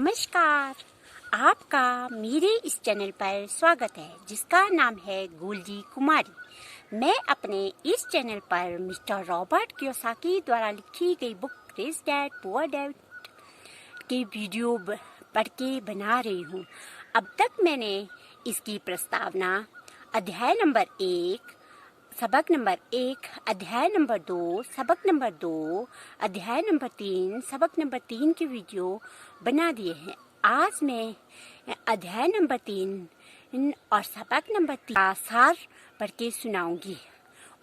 नमस्कार, आपका मेरे इस चैनल पर स्वागत है जिसका नाम है गोल्डी कुमारी। मैं अपने इस चैनल पर मिस्टर रॉबर्ट कियोसाकी द्वारा लिखी गई book rich dad poor dad के वीडियो पढ़ के बना रही हूँ। अब तक मैंने इसकी प्रस्तावना अध्याय नंबर 1, सबक नंबर 1, अध्याय नंबर 2, सबक नंबर 2, अध्याय नंबर 3, सबक नंबर 3 के वीडियो बना दिए हैं। आज मैं अध्याय नंबर 3 और सबक नंबर 3 का सार पढ़ के सुनाऊंगी।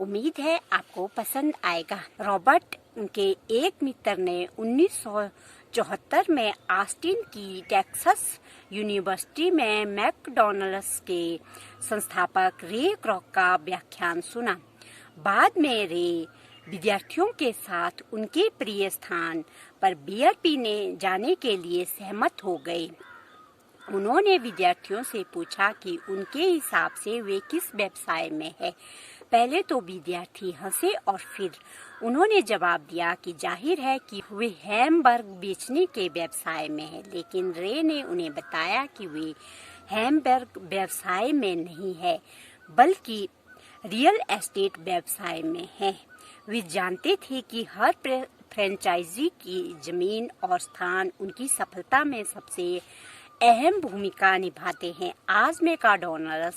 उम्मीद है आपको पसंद आएगा। रॉबर्ट के एक मित्र ने 1974 में ऑस्टिन की टेक्सास यूनिवर्सिटी में मैकडॉनल्ड्स के संस्थापक रे क्रॉक का व्याख्यान सुना। बाद में रे विद्यार्थियों के साथ उनके प्रिय स्थान पर बियर पीने जाने के लिए सहमत हो गए। उन्होंने विद्यार्थियों से पूछा कि उनके हिसाब से वे किस व्यवसाय में है। पहले तो विद्यार्थी हंसे और फिर उन्होंने जवाब दिया कि जाहिर है कि वे हैमबर्ग बेचने के व्यवसाय में है। लेकिन रे ने उन्हें बताया कि वे हैमबर्ग व्यवसाय में नहीं है बल्कि रियल एस्टेट व्यवसाय में है। वे जानते थे कि हर फ्रेंचाइजी की जमीन और स्थान उनकी सफलता में सबसे अहम भूमिका निभाते हैं। आज मैकडॉनल्ड्स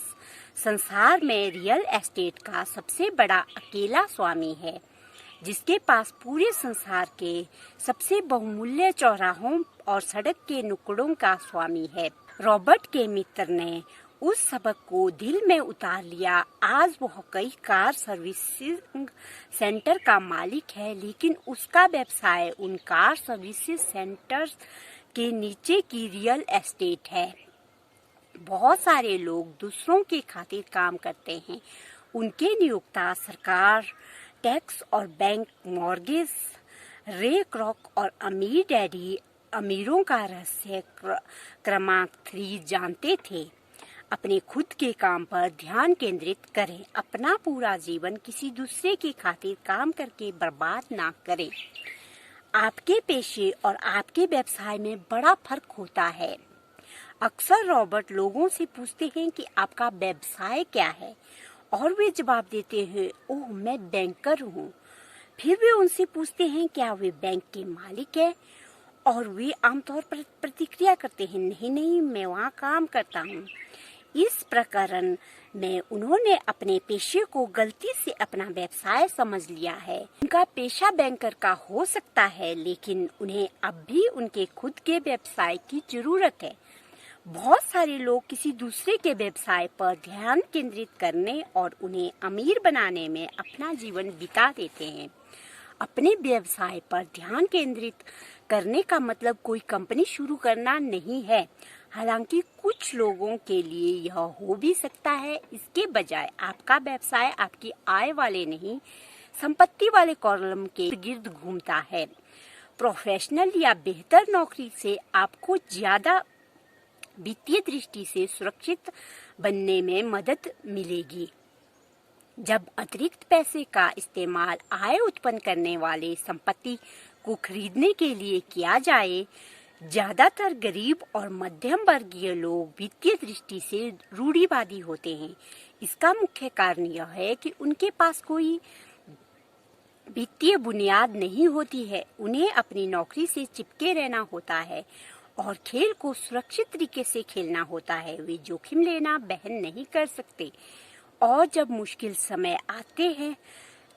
संसार में रियल एस्टेट का सबसे बड़ा अकेला स्वामी है, जिसके पास पूरे संसार के सबसे बहुमूल्य चौराहों और सड़क के नुक्कड़ों का स्वामी है। रॉबर्ट के मित्र ने उस सबक को दिल में उतार लिया। आज वह कई कार सर्विसिंग सेंटर का मालिक है, लेकिन उसका व्यवसाय उन कार सर्विस सेंटर्स के नीचे की रियल एस्टेट है। बहुत सारे लोग दूसरों के खातिर काम करते हैं। उनके नियोक्ता सरकार, टैक्स और बैंक मॉर्गेज। रे क्रॉक और अमीर डैडी अमीरों का रहस्य क्रमांक 3 जानते थे। अपने खुद के काम पर ध्यान केंद्रित करें। अपना पूरा जीवन किसी दूसरे की खातिर काम करके बर्बाद ना करें। आपके पेशे और आपके व्यवसाय में बड़ा फर्क होता है। अक्सर रॉबर्ट लोगों से पूछते हैं कि आपका व्यवसाय क्या है, और वे जवाब देते हैं, ओह मैं बैंकर हूँ। फिर वे उनसे पूछते हैं क्या वे बैंक के मालिक है, और वे आमतौर पर प्रतिक्रिया करते हैं, नहीं नहीं मैं वहाँ काम करता हूँ। इस प्रकरण में उन्होंने अपने पेशे को गलती से अपना व्यवसाय समझ लिया है। उनका पेशा बैंकर का हो सकता है, लेकिन उन्हें अब भी उनके खुद के व्यवसाय की जरूरत है। बहुत सारे लोग किसी दूसरे के व्यवसाय पर ध्यान केंद्रित करने और उन्हें अमीर बनाने में अपना जीवन बिता देते हैं। अपने व्यवसाय पर ध्यान केंद्रित करने का मतलब कोई कंपनी शुरू करना नहीं है। हालांकि कुछ लोगों के लिए यह हो भी सकता है। इसके बजाय आपका व्यवसाय आपकी आय वाले नहीं, संपत्ति वाले कॉलम के गिर्द घूमता है। प्रोफेशनल या बेहतर नौकरी से आपको ज्यादा वित्तीय दृष्टि से सुरक्षित बनने में मदद मिलेगी। जब अतिरिक्त पैसे का इस्तेमाल आय उत्पन्न करने वाले संपत्ति को खरीदने के लिए किया जाए, ज्यादातर गरीब और मध्यम वर्गीय लोग वित्तीय दृष्टि से रूढ़िवादी होते हैं। इसका मुख्य कारण यह है कि उनके पास कोई वित्तीय बुनियाद नहीं होती है। उन्हें अपनी नौकरी से चिपके रहना होता है और खेल को सुरक्षित तरीके से खेलना होता है। वे जोखिम लेना बहन नहीं कर सकते, और जब मुश्किल समय आते हैं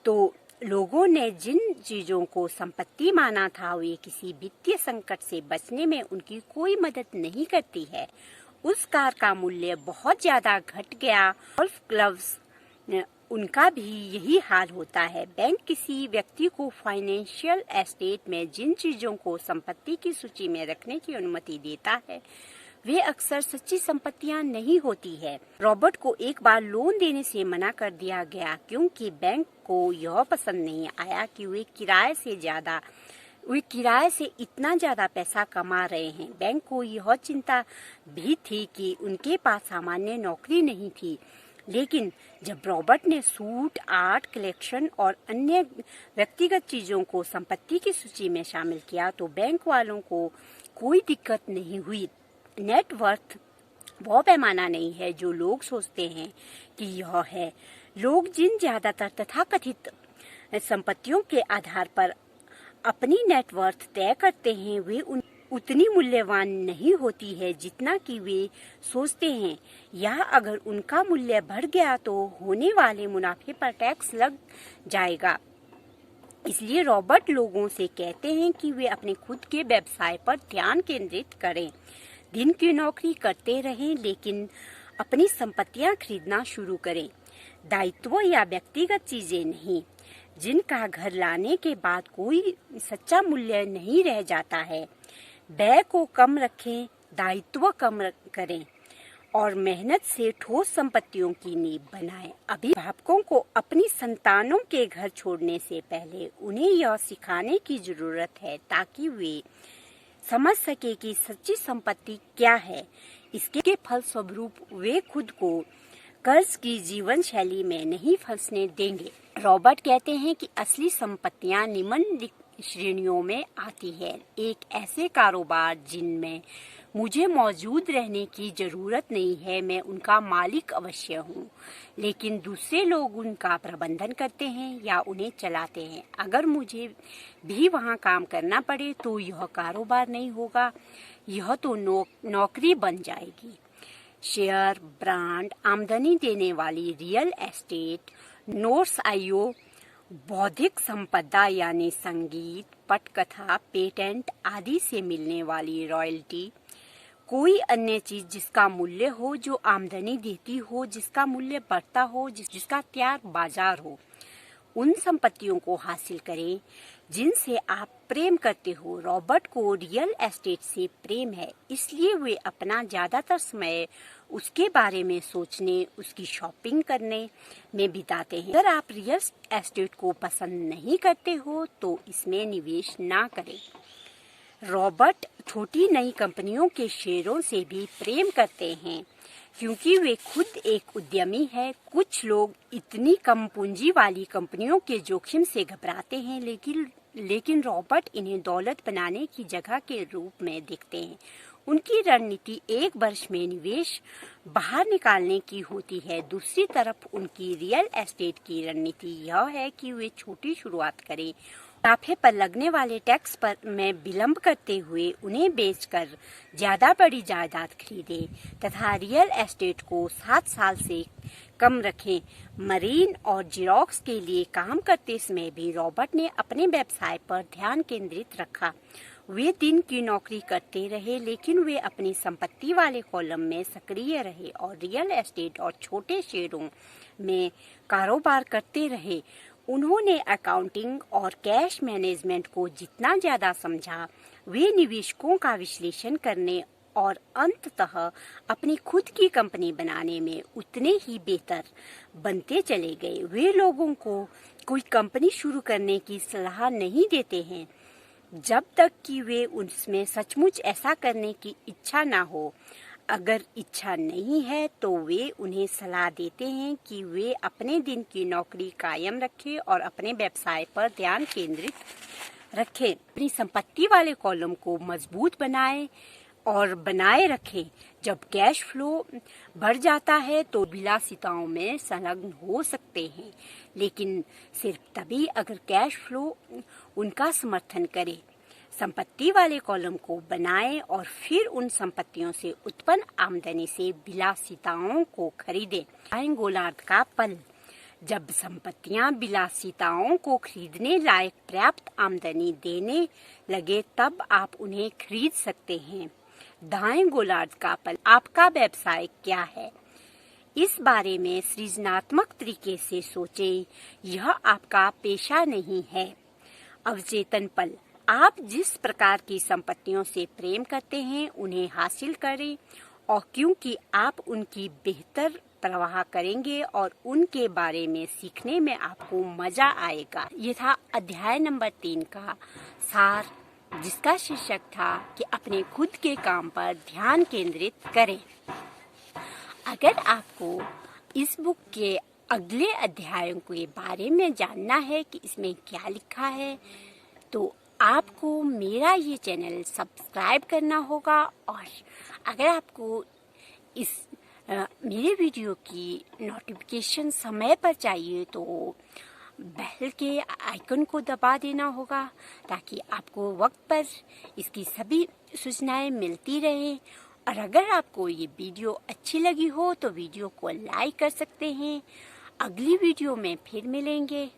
तो लोगों ने जिन चीजों को संपत्ति माना था, वे किसी वित्तीय संकट से बचने में उनकी कोई मदद नहीं करती है। उस कार का मूल्य बहुत ज्यादा घट गया। गोल्फ क्लब्स उनका भी यही हाल होता है। बैंक किसी व्यक्ति को फाइनेंशियल एस्टेट में जिन चीजों को संपत्ति की सूची में रखने की अनुमति देता है, वे अक्सर सच्ची संपत्तियां नहीं होती है। रॉबर्ट को एक बार लोन देने से मना कर दिया गया क्योंकि बैंक को यह पसंद नहीं आया कि वे किराए से इतना ज्यादा पैसा कमा रहे हैं। बैंक को यह चिंता भी थी कि उनके पास सामान्य नौकरी नहीं थी। लेकिन जब रॉबर्ट ने सूट, आर्ट कलेक्शन और अन्य व्यक्तिगत चीजों को संपत्ति की सूची में शामिल किया, तो बैंक वालों को कोई दिक्कत नहीं हुई। नेटवर्थ वो पैमाना नहीं है जो लोग सोचते हैं कि यह है। लोग जिन ज्यादातर तथाकथित संपत्तियों के आधार पर अपनी नेटवर्थ तय करते हैं वे उतनी मूल्यवान नहीं होती है जितना कि वे सोचते हैं, या अगर उनका मूल्य बढ़ गया तो होने वाले मुनाफे पर टैक्स लग जाएगा। इसलिए रॉबर्ट लोगों से कहते हैं कि वे अपने खुद के व्यवसाय पर ध्यान केंद्रित करें, दिन की नौकरी करते रहें लेकिन अपनी संपत्तियां खरीदना शुरू करें। दायित्व या व्यक्तिगत चीजें नहीं, जिनका घर लाने के बाद कोई सच्चा मूल्य नहीं रह जाता है। व्यय को कम रखें, दायित्व कम करें और मेहनत से ठोस संपत्तियों की नींव बनाएं। अभिभावकों को अपनी संतानों के घर छोड़ने से पहले उन्हें यह सिखाने की जरूरत है ताकि वे समझ सके कि सच्ची संपत्ति क्या है। इसके फलस्वरूप वे खुद को कर्ज की जीवन शैली में नहीं फंसने देंगे। रॉबर्ट कहते हैं कि असली संपत्तियां निम्न श्रेणियों में आती है। एक ऐसे कारोबार जिनमें मुझे मौजूद रहने की जरूरत नहीं है, मैं उनका मालिक अवश्य हूँ, लेकिन दूसरे लोग उनका प्रबंधन करते हैं या उन्हें चलाते हैं। अगर मुझे भी वहाँ काम करना पड़े तो यह कारोबार नहीं होगा, यह तो नौकरी बन जाएगी। शेयर, ब्रांड, आमदनी देने वाली रियल एस्टेट, नोट्स आईओ, बौद्धिक संपदा यानी संगीत, पटकथा, पेटेंट आदि से मिलने वाली रॉयल्टी, कोई अन्य चीज जिसका मूल्य हो, जो आमदनी देती हो, जिसका मूल्य बढ़ता हो, जिसका तैयार बाजार हो, उन संपत्तियों को हासिल करें जिनसे आप प्रेम करते हो। रॉबर्ट को रियल एस्टेट से प्रेम है, इसलिए वे अपना ज्यादातर समय उसके बारे में सोचने, उसकी शॉपिंग करने में बिताते हैं। अगर आप रियल एस्टेट को पसंद नहीं करते हो तो इसमें निवेश ना करें। रॉबर्ट छोटी नई कंपनियों के शेयरों से भी प्रेम करते हैं क्योंकि वे खुद एक उद्यमी है। कुछ लोग इतनी कम पूंजी वाली कंपनियों के जोखिम से घबराते हैं, लेकिन रॉबर्ट इन्हें दौलत बनाने की जगह के रूप में देखते हैं। उनकी रणनीति एक वर्ष में निवेश बाहर निकालने की होती है। दूसरी तरफ उनकी रियल एस्टेट की रणनीति यह है कि वे छोटी शुरुआत करें, मुनाफे पर लगने वाले टैक्स पर में विलंब करते हुए उन्हें बेचकर ज्यादा बड़ी जायदाद खरीदें तथा रियल एस्टेट को 7 साल से कम रखें। मरीन और जिरोक्स के लिए काम करते समय भी रॉबर्ट ने अपने व्यवसाय पर ध्यान केंद्रित रखा। वे दिन की नौकरी करते रहे लेकिन वे अपनी संपत्ति वाले कॉलम में सक्रिय रहे और रियल एस्टेट और छोटे शेयरों में कारोबार करते रहे। उन्होंने अकाउंटिंग और कैश मैनेजमेंट को जितना ज्यादा समझा, वे निवेशकों का विश्लेषण करने और अंततः अपनी खुद की कंपनी बनाने में उतने ही बेहतर बनते चले गए। वे लोगों को कोई कंपनी शुरू करने की सलाह नहीं देते हैं जब तक कि वे उसमें सचमुच ऐसा करने की इच्छा ना हो। अगर इच्छा नहीं है तो वे उन्हें सलाह देते हैं कि वे अपने दिन की नौकरी कायम रखें और अपने व्यवसाय पर ध्यान केंद्रित रखें। अपनी संपत्ति वाले कॉलम को मजबूत बनाए रखें। जब कैश फ्लो बढ़ जाता है तो विलासिताओं में संलग्न हो सकते हैं, लेकिन सिर्फ तभी अगर कैश फ्लो उनका समर्थन करे। संपत्ति वाले कॉलम को बनाएं और फिर उन संपत्तियों से उत्पन्न आमदनी से विलासिताओं को खरीदें। डाइन गोलार्ध का पल, जब संपत्तियां विलासिताओं को खरीदने लायक पर्याप्त आमदनी देने लगे तब आप उन्हें खरीद सकते हैं। दाएं गोलार्ध का पल, आपका व्यवसाय क्या है? इस बारे में सृजनात्मक तरीके से सोचें। यह आपका पेशा नहीं है। अवचेतन पल, आप जिस प्रकार की संपत्तियों से प्रेम करते हैं उन्हें हासिल करें और क्योंकि आप उनकी बेहतर परवाह करेंगे और उनके बारे में सीखने में आपको मजा आएगा। ये था अध्याय नंबर 3 का सार, जिसका शीर्षक था कि अपने खुद के काम पर ध्यान केंद्रित करें। अगर आपको इस बुक के अगले अध्यायों के बारे में जानना है कि इसमें क्या लिखा है, तो आपको मेरा ये चैनल सब्सक्राइब करना होगा और अगर आपको इस मेरे वीडियो की नोटिफिकेशन समय पर चाहिए तो बेल के आइकन को दबा देना होगा ताकि आपको वक्त पर इसकी सभी सूचनाएं मिलती रहें। और अगर आपको ये वीडियो अच्छी लगी हो तो वीडियो को लाइक कर सकते हैं। अगली वीडियो में फिर मिलेंगे।